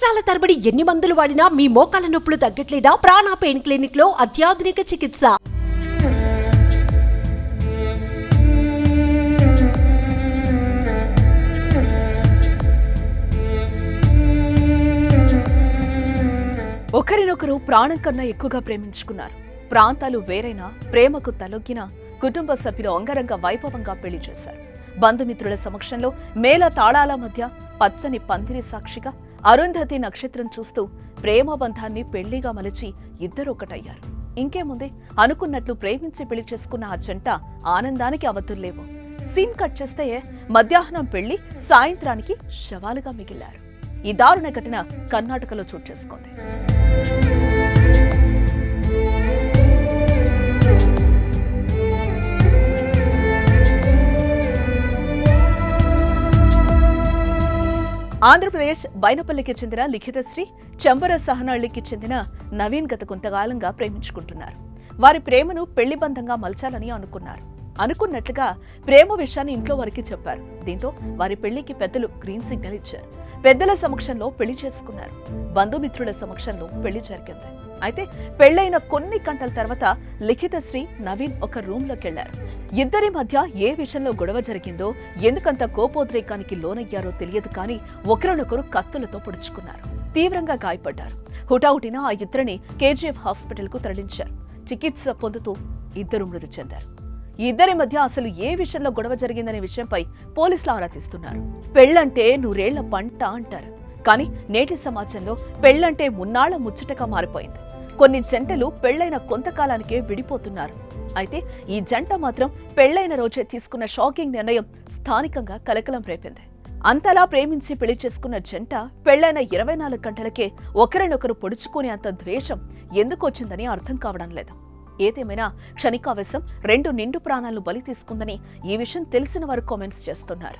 సంవత్సరాల తరబడి ఎన్ని మందులు వాడినా మీ మోకాల నొప్పులు తగ్గట్లేదా? ప్రాణ పెయిన్ క్లినిక్ లో అత్యాధునిక చికిత్స. ఒకరినొకరు ప్రాణం కన్నా ఎక్కువగా ప్రేమించుకున్నారు. ప్రాంతాలు వేరైనా ప్రేమకు తలొగ్గిన కుటుంబ సభ్యులు అంగరంగ వైభవంగా పెళ్లి చేశారు. బంధుమిత్రుల సమక్షంలో మేళ తాళాల మధ్య పచ్చని పందిరి సాక్షిగా అరుంధతి నక్షత్రం చూస్తూ ప్రేమ బంధాన్ని పెళ్లిగా మలిచి ఇద్దరు ఒకటయ్యారు. ఇంకేముంది, అనుకున్నట్లు ప్రేమించి పెళ్లి చేసుకున్న ఆ జంట ఆనందానికి అవతుల్లేవు. సీన్ కట్ చేస్తే మధ్యాహ్నం పెళ్లి, సాయంత్రానికి శవాలుగా మిగిలారు. ఈ దారుణ ఘటన కర్ణాటకలో చోటు చేసుకుంది. ఆంధ్రప్రదేశ్ బైనపల్లికి చెందిన లిఖితశ్రీ, చంబర సహనహళ్లికి చెందిన నవీన్ గత కొంతకాలంగా ప్రేమించుకుంటున్నారు. వారి ప్రేమను పెళ్లి బంధంగా మలచాలని అనుకున్నట్లుగా ప్రేమ విషయాన్ని ఇంట్లో వారికి చెప్పారు. దీంతో వారి పెళ్లికి పెద్దలు గ్రీన్ సిగ్నల్ ఇచ్చారు. పెద్దల సమక్షంలో పెళ్లి చేసుకున్నారు. బంధుమిత్రుల సమక్షంలో పెళ్లి జరిగింది. అయితే పెళ్లైన కొన్ని గంటల తర్వాత లిఖితశ్రీ, నవీన్ ఒక రూమ్ లోకి వెళ్లారు. ఇద్దరి మధ్య ఏ విషయంలో గొడవ జరిగిందో, ఎందుకంత కోపోద్రేకానికి లోనయ్యారో తెలియదు కానీ ఒకరినొకరు కత్తులతో పొడుచుకున్నారు. తీవ్రంగా గాయపడ్డారు. హుటాహుటిన ఆ ఇద్దరిని కేజీఎఫ్ హాస్పిటల్ కు తరలించారు. చికిత్స పొందుతూ ఇద్దరు మృతి చెందారు. ఈ ఇద్దరి మధ్య అసలు ఏ విషయంలో గొడవ జరిగిందనే విషయంపై పోలీసులు ఆరా తీస్తున్నారు. పెళ్లంటే నూరేళ్ల పంట అంటారు, కానీ నేటి సమాజంలో పెళ్లంటే మున్నాళ్ల ముచ్చటగా మారిపోయింది. కొన్ని జంటలు పెళ్లైన కొంతకాలానికే విడిపోతున్నారు. అయితే ఈ జంట మాత్రం పెళ్లైన రోజే తీసుకున్న షాకింగ్ నిర్ణయం స్థానికంగా కలకలం రేపింది. అంతలా ప్రేమించి పెళ్లి చేసుకున్న జంట పెళ్లైన 24 గంటలకే ఒకరినొకరు పొడుచుకునే అంత ద్వేషం ఎందుకు వచ్చిందని అర్థం కావడం లేదు. ఏదేమైనా క్షణికావేశం 2 నిండు ప్రాణాలను బలి తీసుకుందని ఈ విషయం తెలిసిన వారు కామెంట్స్ చేస్తున్నారు.